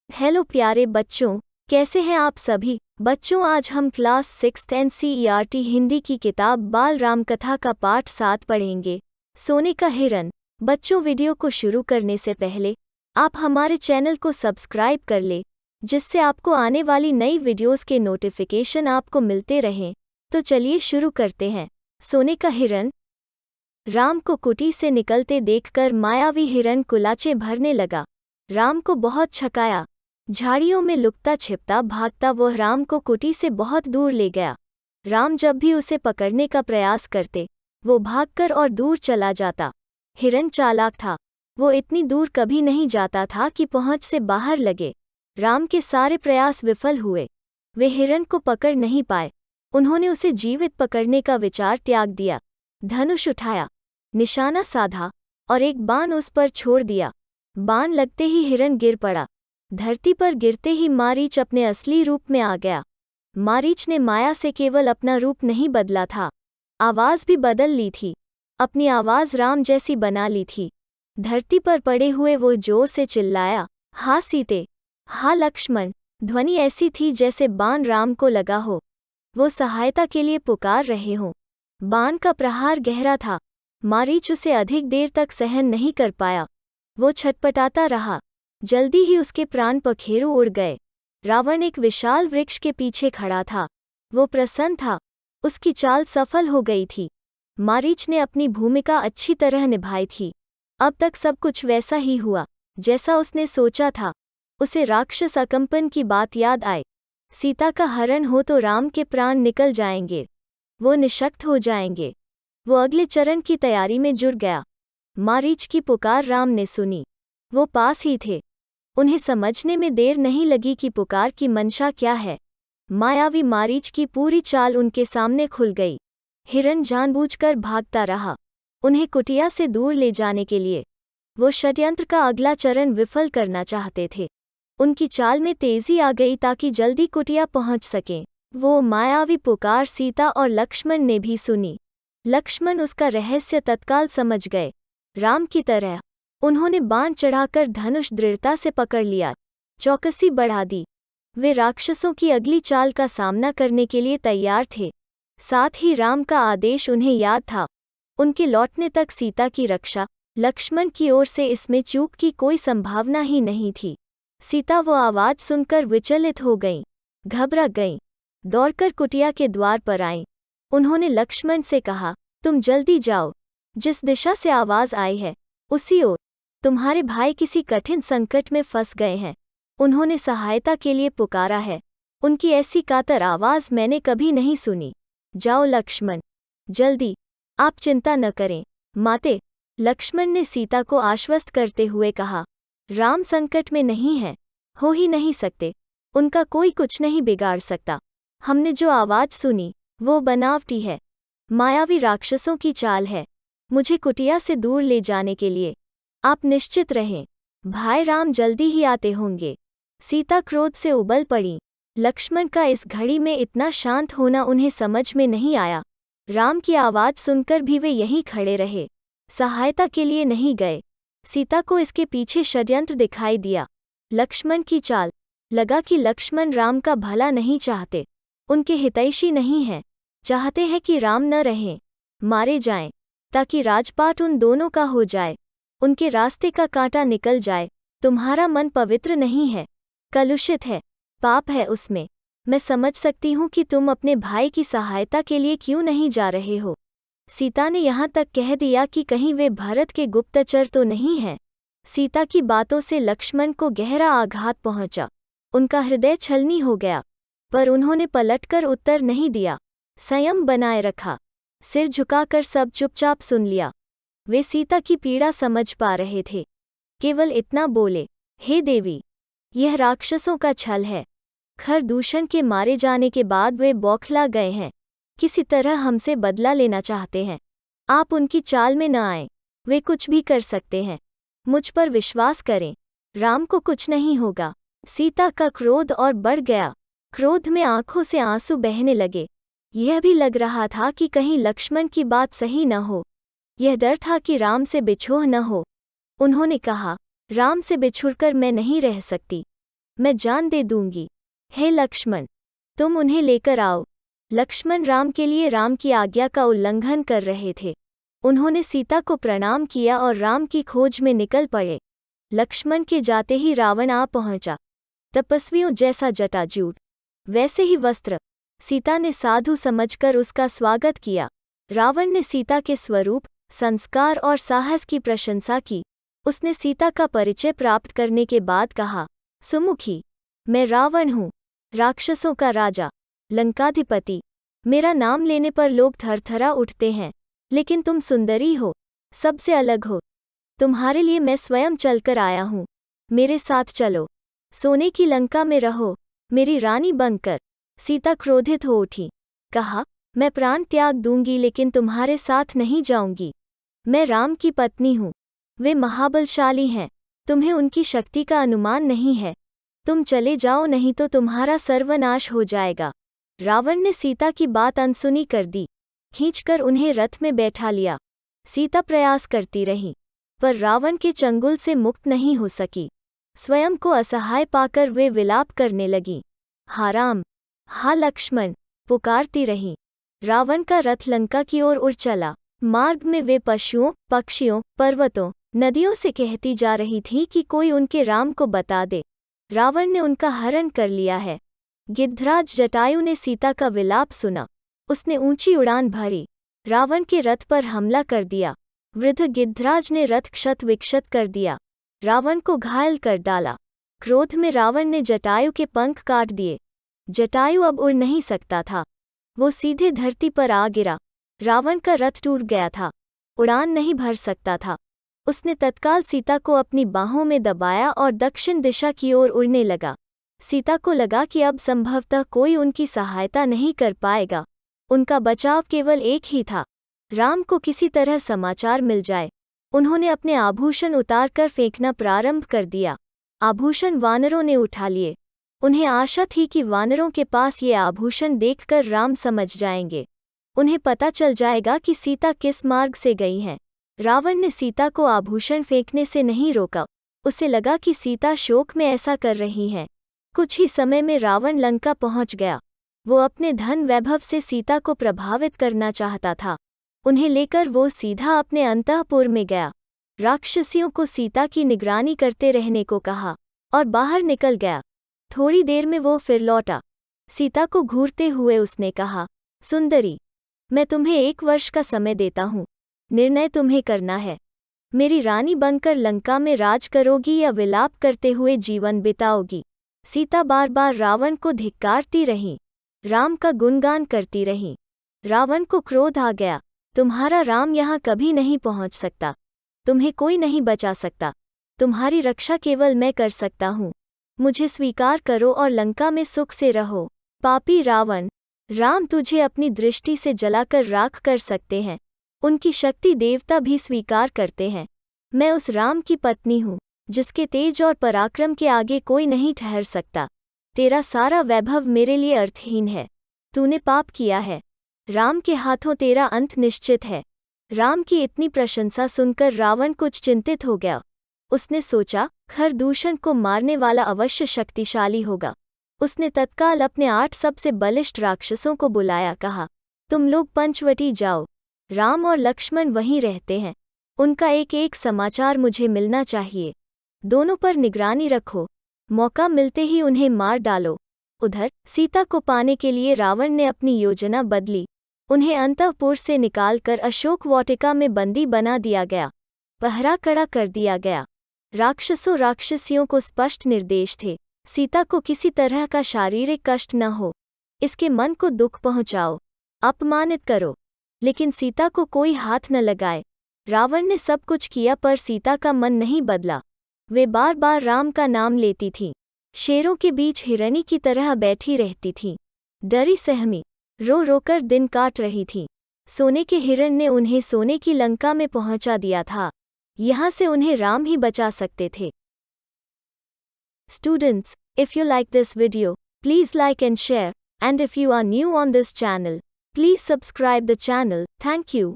Hello प्यारे बच्चों, कैसे हैं आप सभी। बच्चों, आज हम क्लास 6 एनसीईआरटी हिंदी की किताब बाल राम कथा का पाठ 7 पढ़ेंगे, सोने का हिरन। बच्चों, वीडियो को शुरू करने से पहले आप हमारे चैनल को सब्सक्राइब कर ले, जिससे आपको आने वाली नई वीडियोस के नोटिफिकेशन आपको मिलते रहें। तो चलिए शुरू करते हैं। सोने का हिरन। राम को कुटी से निकलते देखकर मायावी हिरन कुलाचे भरने लगा। राम को बहुत छकाया। झाड़ियों में लुकता छिपता भागता वह राम को कुटी से बहुत दूर ले गया। राम जब भी उसे पकड़ने का प्रयास करते, वो भागकर और दूर चला जाता। हिरन चालाक था। वो इतनी दूर कभी नहीं जाता था कि पहुंच से बाहर लगे। राम के सारे प्रयास विफल हुए। वे हिरन को पकड़ नहीं पाए। उन्होंने उसे जीवित पकड़ने का विचार त्याग दिया। धनुष उठाया, निशाना साधा और एक बाण उस पर छोड़ दिया। बाण लगते ही हिरन गिर पड़ा। धरती पर गिरते ही मारीच अपने असली रूप में आ गया। मारीच ने माया से केवल अपना रूप नहीं बदला था, आवाज भी बदल ली थी। अपनी आवाज राम जैसी बना ली थी। धरती पर पड़े हुए वो जोर से चिल्लाया, हा सीते, हा लक्ष्मण। ध्वनि ऐसी थी जैसे बाण राम को लगा हो, वो सहायता के लिए पुकार रहे हों। बाण का प्रहार गहरा था। मारीच उसे अधिक देर तक सहन नहीं कर पाया। वो छटपटाता रहा। जल्दी ही उसके प्राण पखेरु उड़ गए। रावण एक विशाल वृक्ष के पीछे खड़ा था। वो प्रसन्न था। उसकी चाल सफल हो गई थी। मारीच ने अपनी भूमिका अच्छी तरह निभाई थी। अब तक सब कुछ वैसा ही हुआ जैसा उसने सोचा था। उसे राक्षस अकंपन की बात याद आई। सीता का हरण हो तो राम के प्राण निकल जाएंगे, वो निशक्त हो जाएंगे। वो अगले चरण की तैयारी में जुट गया। मारीच की पुकार राम ने सुनी। वो पास ही थे। उन्हें समझने में देर नहीं लगी कि पुकार की मंशा क्या है। मायावी मारीच की पूरी चाल उनके सामने खुल गई। हिरन जानबूझकर भागता रहा, उन्हें कुटिया से दूर ले जाने के लिए। वो षड्यंत्र का अगला चरण विफल करना चाहते थे। उनकी चाल में तेजी आ गई ताकि जल्दी कुटिया पहुंच सकें। वो मायावी पुकार सीता और लक्ष्मण ने भी सुनी। लक्ष्मण उसका रहस्य तत्काल समझ गए। राम की तरह उन्होंने बाण चढ़ाकर धनुष दृढ़ता से पकड़ लिया, चौकसी बढ़ा दी। वे राक्षसों की अगली चाल का सामना करने के लिए तैयार थे। साथ ही राम का आदेश उन्हें याद था। उनके लौटने तक सीता की रक्षा। लक्ष्मण की ओर से इसमें चूक की कोई संभावना ही नहीं थी। सीता वो आवाज सुनकर विचलित हो गईं, घबरा गईं, दौड़कर कुटिया के द्वार पर आईं। उन्होंने लक्ष्मण से कहा, तुम जल्दी जाओ, जिस दिशा से आवाज आई है उसी ओर। तुम्हारे भाई किसी कठिन संकट में फंस गए हैं। उन्होंने सहायता के लिए पुकारा है। उनकी ऐसी कातर आवाज मैंने कभी नहीं सुनी। जाओ लक्ष्मण, जल्दी, आप चिंता न करें माते। लक्ष्मण ने सीता को आश्वस्त करते हुए कहा, राम संकट में नहीं है, हो ही नहीं सकते। उनका कोई कुछ नहीं बिगाड़ सकता। हमने जो आवाज सुनी वो बनावटी है, मायावी राक्षसों की चाल है, मुझे कुटिया से दूर ले जाने के लिए। आप निश्चित रहें, भाई राम जल्दी ही आते होंगे। सीता क्रोध से उबल पड़ी। लक्ष्मण का इस घड़ी में इतना शांत होना उन्हें समझ में नहीं आया। राम की आवाज सुनकर भी वे यहीं खड़े रहे, सहायता के लिए नहीं गए। सीता को इसके पीछे षड्यंत्र दिखाई दिया। लक्ष्मण की चाल। लगा कि लक्ष्मण राम का भला नहीं चाहते, उनके हितैषी नहीं हैं। चाहते हैं कि राम न रहें, मारे जाएं, ताकि राजपाट उन दोनों का हो जाए, उनके रास्ते का कांटा निकल जाए। तुम्हारा मन पवित्र नहीं है, कलुषित है, पाप है उसमें। मैं समझ सकती हूँ कि तुम अपने भाई की सहायता के लिए क्यों नहीं जा रहे हो। सीता ने यहाँ तक कह दिया कि कहीं वे भरत के गुप्तचर तो नहीं हैं। सीता की बातों से लक्ष्मण को गहरा आघात पहुंचा। उनका हृदय छलनी हो गया, पर उन्होंने पलटकर उत्तर नहीं दिया। संयम बनाए रखा, सिर झुकाकर सब चुपचाप सुन लिया। वे सीता की पीड़ा समझ पा रहे थे। केवल इतना बोले, हे देवी, यह राक्षसों का छल है। खरदूषण के मारे जाने के बाद वे बौखला गए हैं, किसी तरह हमसे बदला लेना चाहते हैं। आप उनकी चाल में न आएं, वे कुछ भी कर सकते हैं। मुझ पर विश्वास करें, राम को कुछ नहीं होगा। सीता का क्रोध और बढ़ गया। क्रोध में आंखों से आंसू बहने लगे। यह भी लग रहा था कि कहीं लक्ष्मण की बात सही न हो। यह डर था कि राम से बिछोह न हो। उन्होंने कहा, राम से बिछुड़कर मैं नहीं रह सकती। मैं जान दे दूंगी। हे लक्ष्मण, तुम उन्हें लेकर आओ। लक्ष्मण राम के लिए राम की आज्ञा का उल्लंघन कर रहे थे। उन्होंने सीता को प्रणाम किया और राम की खोज में निकल पड़े। लक्ष्मण के जाते ही रावण आ पहुंचा। तपस्वियों जैसा जटाजूट, वैसे ही वस्त्र। सीता ने साधु समझकर उसका स्वागत किया। रावण ने सीता के स्वरूप, संस्कार और साहस की प्रशंसा की। उसने सीता का परिचय प्राप्त करने के बाद कहा, सुमुखी, मैं रावण हूँ, राक्षसों का राजा, लंकाधिपति। मेरा नाम लेने पर लोग थरथरा उठते हैं, लेकिन तुम सुंदरी हो, सबसे अलग हो। तुम्हारे लिए मैं स्वयं चलकर आया हूँ। मेरे साथ चलो, सोने की लंका में रहो, मेरी रानी बनकर। सीता क्रोधित हो उठी, कहा, मैं प्राण त्याग दूंगी लेकिन तुम्हारे साथ नहीं जाऊंगी। मैं राम की पत्नी हूँ, वे महाबलशाली हैं, तुम्हें उनकी शक्ति का अनुमान नहीं है। तुम चले जाओ नहीं तो तुम्हारा सर्वनाश हो जाएगा। रावण ने सीता की बात अनसुनी कर दी, खींचकर उन्हें रथ में बैठा लिया। सीता प्रयास करती रही, पर रावण के चंगुल से मुक्त नहीं हो सकी। स्वयं को असहाय पाकर वे विलाप करने लगी। हा राम, हा लक्ष्मण, पुकारती रहीं। रावण का रथ लंका की ओर उड़ चला। मार्ग में वे पशुओं, पक्षियों, पर्वतों, नदियों से कहती जा रही थी कि कोई उनके राम को बता दे। रावण ने उनका हरण कर लिया है। गिद्धराज जटायु ने सीता का विलाप सुना। उसने ऊंची उड़ान भरी, रावण के रथ पर हमला कर दिया। वृद्ध गिद्धराज ने रथ क्षत विक्षत कर दिया, रावण को घायल कर डाला। क्रोध में रावण ने जटायु के पंख काट दिए। जटायु अब उड़ नहीं सकता था, वो सीधे धरती पर आ गिरा। रावण का रथ टूट गया था, उड़ान नहीं भर सकता था। उसने तत्काल सीता को अपनी बाहों में दबाया और दक्षिण दिशा की ओर उड़ने लगा। सीता को लगा कि अब संभवतः कोई उनकी सहायता नहीं कर पाएगा। उनका बचाव केवल एक ही था, राम को किसी तरह समाचार मिल जाए। उन्होंने अपने आभूषण उतारकर फेंकना प्रारंभ कर दिया। आभूषण वानरों ने उठा लिए। उन्हें आशा थी कि वानरों के पास ये आभूषण देखकर राम समझ जाएंगे, उन्हें पता चल जाएगा कि सीता किस मार्ग से गई हैं। रावण ने सीता को आभूषण फेंकने से नहीं रोका। उसे लगा कि सीता शोक में ऐसा कर रही हैं। कुछ ही समय में रावण लंका पहुंच गया। वो अपने धन वैभव से सीता को प्रभावित करना चाहता था। उन्हें लेकर वो सीधा अपने अंतःपुर में गया। राक्षसियों को सीता की निगरानी करते रहने को कहा और बाहर निकल गया। थोड़ी देर में वो फिर लौटा। सीता को घूरते हुए उसने कहा, सुंदरी, मैं तुम्हें 1 वर्ष का समय देता हूँ, निर्णय तुम्हें करना है। मेरी रानी बनकर लंका में राज करोगी या विलाप करते हुए जीवन बिताओगी। सीता बार बार रावण को धिक्कारती रही, राम का गुणगान करती रही। रावण को क्रोध आ गया, तुम्हारा राम यहाँ कभी नहीं पहुँच सकता, तुम्हें कोई नहीं बचा सकता, तुम्हारी रक्षा केवल मैं कर सकता हूँ। मुझे स्वीकार करो और लंका में सुख से रहो। पापी रावण, राम तुझे अपनी दृष्टि से जलाकर राख कर सकते हैं, उनकी शक्ति देवता भी स्वीकार करते हैं। मैं उस राम की पत्नी हूँ जिसके तेज और पराक्रम के आगे कोई नहीं ठहर सकता। तेरा सारा वैभव मेरे लिए अर्थहीन है। तूने पाप किया है, राम के हाथों तेरा अंत निश्चित है। राम की इतनी प्रशंसा सुनकर रावण कुछ चिंतित हो गया। उसने सोचा, खरदूषण को मारने वाला अवश्य शक्तिशाली होगा। उसने तत्काल अपने 8 सबसे बलिष्ठ राक्षसों को बुलाया, कहा, तुम लोग पंचवटी जाओ, राम और लक्ष्मण वहीं रहते हैं, उनका एक एक समाचार मुझे मिलना चाहिए। दोनों पर निगरानी रखो, मौका मिलते ही उन्हें मार डालो। उधर सीता को पाने के लिए रावण ने अपनी योजना बदली। उन्हें अंतःपुर से निकालकर अशोक वाटिका में बंदी बना दिया गया, पहरा कड़ा कर दिया गया। राक्षसों राक्षसियों को स्पष्ट निर्देश थे, सीता को किसी तरह का शारीरिक कष्ट न हो, इसके मन को दुख पहुंचाओ, अपमानित करो, लेकिन सीता को कोई हाथ न लगाए। रावण ने सब कुछ किया पर सीता का मन नहीं बदला। वे बार बार राम का नाम लेती थीं, शेरों के बीच हिरणी की तरह बैठी रहती थीं, डरी सहमी रो रोकर दिन काट रही थीं। सोने के हिरण ने उन्हें सोने की लंका में पहुंचा दिया था, यहाँ से उन्हें राम ही बचा सकते थे। Students, if you like this video, please like and share, and if you are new on this channel, please subscribe the channel. Thank you.